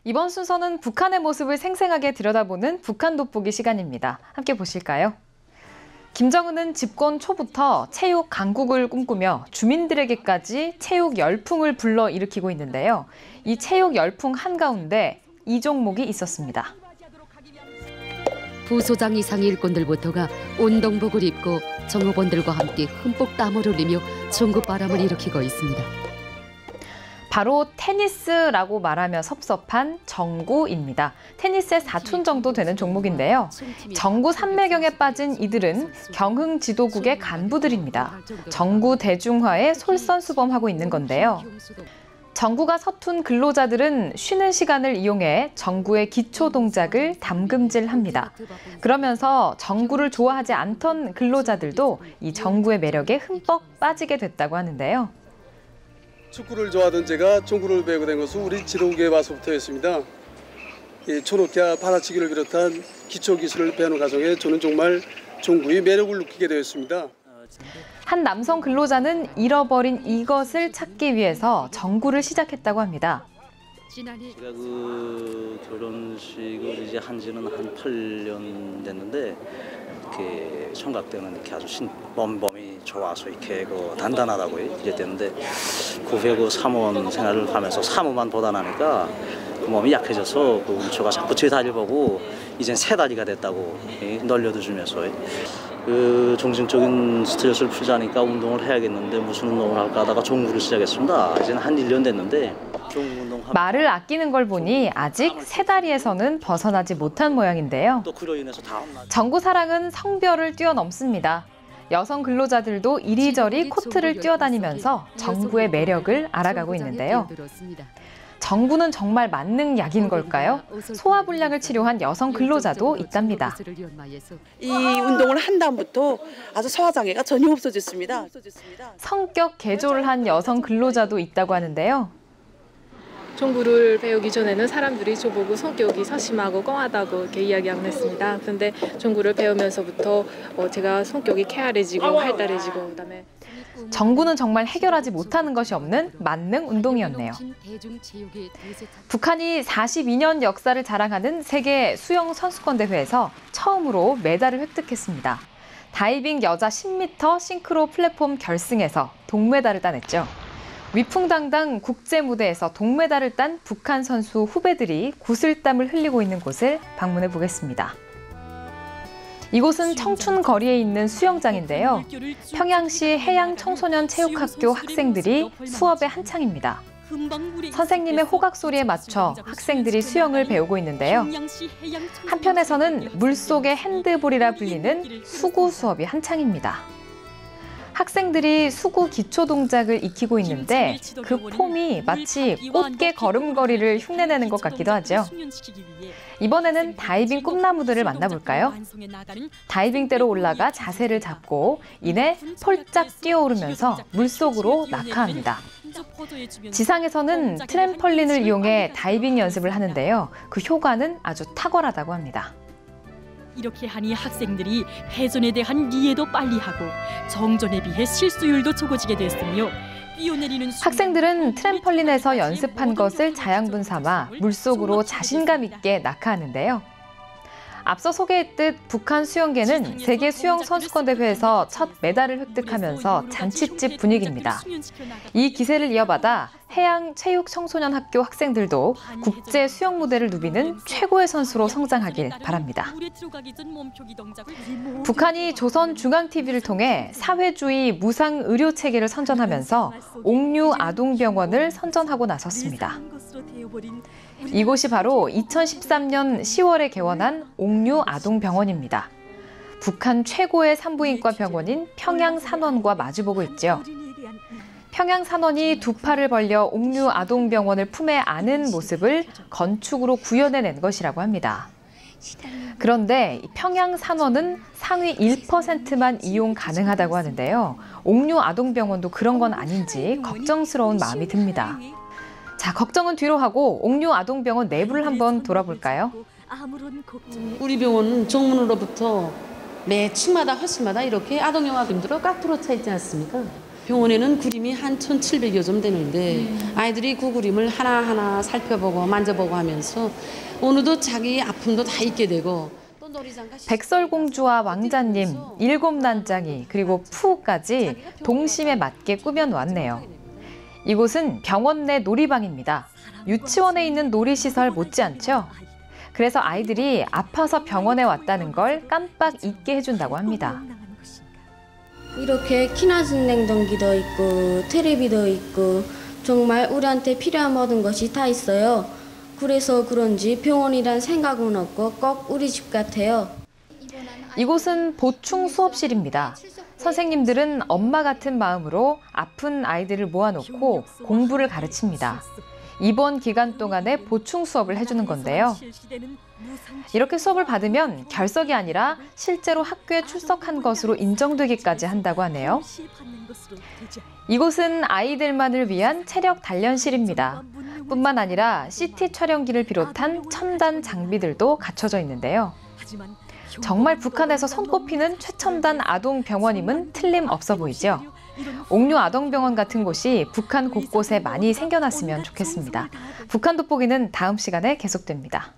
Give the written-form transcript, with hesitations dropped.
이번 순서는 북한의 모습을 생생하게 들여다보는 북한 돋보기 시간입니다. 함께 보실까요? 김정은은 집권 초부터 체육 강국을 꿈꾸며 주민들에게까지 체육 열풍을 불러일으키고 있는데요. 이 체육 열풍 한가운데 이 종목이 있었습니다. 부소장 이상의 일꾼들부터가 운동복을 입고 정호원들과 함께 흠뻑 땀을 흘리며 전국바람을 일으키고 있습니다. 바로 테니스라고 말하며 섭섭한 정구입니다. 테니스의 사촌 정도 되는 종목인데요. 정구 산매경에 빠진 이들은 경흥 지도국의 간부들입니다. 정구 대중화에 솔선수범하고 있는 건데요. 정구가 서툰 근로자들은 쉬는 시간을 이용해 정구의 기초 동작을 담금질합니다. 그러면서 정구를 좋아하지 않던 근로자들도 이 정구의 매력에 흠뻑 빠지게 됐다고 하는데요. 축구를 좋아하던 제가 정구를 배우게 된 것은 우리 지도국에 와서부터였습니다. 초록야 받아치기를 비롯한 기초 기술을 배우는 과정에 저는 정말 정구의 매력을 느끼게 되었습니다. 한 남성 근로자는 잃어버린 이것을 찾기 위해서 정구를 시작했다고 합니다. 제가 결혼식을 이제 한 지는 한 8년 됐는데 이렇게 청각 때는 이렇게 아주 몸이 좋아서 이렇게 단단하다고 이랬는데 그 후에 사무원 생활을 하면서 사무만 보다 나니까 그 몸이 약해져서 그 우초가 자꾸 제 다리를 보고 이젠 세 다리가 됐다고 널려도 주면서 그 정신적인 스트레스를 풀자니까 운동을 해야겠는데 무슨 운동을 할까 하다가 종구를 시작했습니다. 이제는 한 1년 됐는데 종구 운동 말을 아끼는 걸 보니 아직 세 다리에서는 벗어나지 못한 모양인데요. 정구 사랑은 성별을 뛰어넘습니다. 여성 근로자들도 이리저리 코트를 뛰어다니면서 정구의 매력을 알아가고 있는데요. 정구는 정말 만능약인 걸까요? 소화불량을 치료한 여성 근로자도 있답니다. 이 운동을 한 다음부터 아주 소화장애가 전혀 없어졌습니다. 성격 개조를 한 여성 근로자도 있다고 하는데요. 정구를 배우기 전에는 사람들이 저보고 성격이 소심하고 꽁하다고 이렇게 이야기하곤 했습니다. 그런데 정구를 배우면서부터 제가 성격이 쾌활해지고 활달해지고 그다음에 정구는 정말 해결하지 못하는 것이 없는 만능 운동이었네요. 북한이 42년 역사를 자랑하는 세계 수영 선수권 대회에서 처음으로 메달을 획득했습니다. 다이빙 여자 10m 싱크로 플랫폼 결승에서 동메달을 따냈죠. 위풍당당 국제 무대에서 동메달을 딴 북한 선수 후배들이 구슬땀을 흘리고 있는 곳을 방문해 보겠습니다. 이곳은 청춘 거리에 있는 수영장인데요. 평양시 해양청소년체육학교 학생들이 수업에 한창입니다. 선생님의 호각 소리에 맞춰 학생들이 수영을 배우고 있는데요. 한편에서는 물속의 핸드볼이라 불리는 수구 수업이 한창입니다. 학생들이 수구 기초 동작을 익히고 있는데 그 폼이 마치 꽃게 걸음걸이를 흉내내는 것 같기도 하죠. 이번에는 다이빙 꿈나무들을 만나볼까요? 다이빙대로 올라가 자세를 잡고 이내 폴짝 뛰어오르면서 물속으로 낙하합니다. 지상에서는 트램펄린을 이용해 다이빙 연습을 하는데요. 그 효과는 아주 탁월하다고 합니다. 이렇게 하니 학생들이 회전에 대한 이해도 빨리 하고 정전에 비해 실수율도 적어지게 됐으며 뛰어내리는 학생들은 트램펄린에서 연습한 것을 자양분 삼아 물속으로 자신감 있게 낙하하는데요. 앞서 소개했듯 북한 수영계는 세계 수영 선수권 대회에서 첫 메달을 획득하면서 잔치집 분위기입니다. 이 기세를 이어받아 해양체육청소년학교 학생들도 국제 수영 무대를 누비는 최고의 선수로 성장하길 바랍니다. 북한이 조선중앙TV를 통해 사회주의 무상의료체계를 선전하면서 옥류아동병원을 선전하고 나섰습니다. 이곳이 바로 2013년 10월에 개원한 옥류아동병원입니다. 북한 최고의 산부인과 병원인 평양산원과 마주보고 있죠. 평양산원이 두 팔을 벌려 옥류아동병원을 품에 안은 모습을 건축으로 구현해낸 것이라고 합니다. 그런데 평양산원은 상위 1%만 이용 가능하다고 하는데요. 옥류아동병원도 그런 건 아닌지 걱정스러운 마음이 듭니다. 자, 걱정은 뒤로 하고 옥류아동병원 내부를 한번 돌아볼까요? 우리 병원은 정문으로부터 매 층마다 헐실마다 이렇게 아동용화병들로 꽉 들어차 있지 않습니까? 병원에는 그림이 한 1,700여 점 되는데 아이들이 그 그림을 하나하나 살펴보고 만져보고 하면서 어느덧 자기 아픔도 다 잊게 되고 또 놀이장가 백설공주와 왕자님, 일곱 난장이 그리고 푸우까지 동심에 맞게 꾸며놓았네요. 이곳은 병원 내 놀이방입니다. 유치원에 있는 놀이시설 못지않죠? 그래서 아이들이 아파서 병원에 왔다는 걸 깜빡 잊게 해준다고 합니다. 이렇게 키나진 냉동기도 있고 테레비도 있고 정말 우리한테 필요한 모든 것이 다 있어요. 그래서 그런지 병원이란 생각은 없고 꼭 우리 집 같아요. 이곳은 보충 수업실입니다. 선생님들은 엄마 같은 마음으로 아픈 아이들을 모아놓고 공부를 가르칩니다. 이번 기간 동안에 보충 수업을 해주는 건데요. 이렇게 수업을 받으면 결석이 아니라 실제로 학교에 출석한 것으로 인정되기까지 한다고 하네요. 이곳은 아이들만을 위한 체력 단련실입니다. 뿐만 아니라 CT 촬영기를 비롯한 첨단 장비들도 갖춰져 있는데요. 정말 북한에서 손꼽히는 최첨단 아동병원임은 틀림없어 보이죠. 옥류 아동병원 같은 곳이 북한 곳곳에 많이 생겨났으면 좋겠습니다. 북한 돋보기는 다음 시간에 계속됩니다.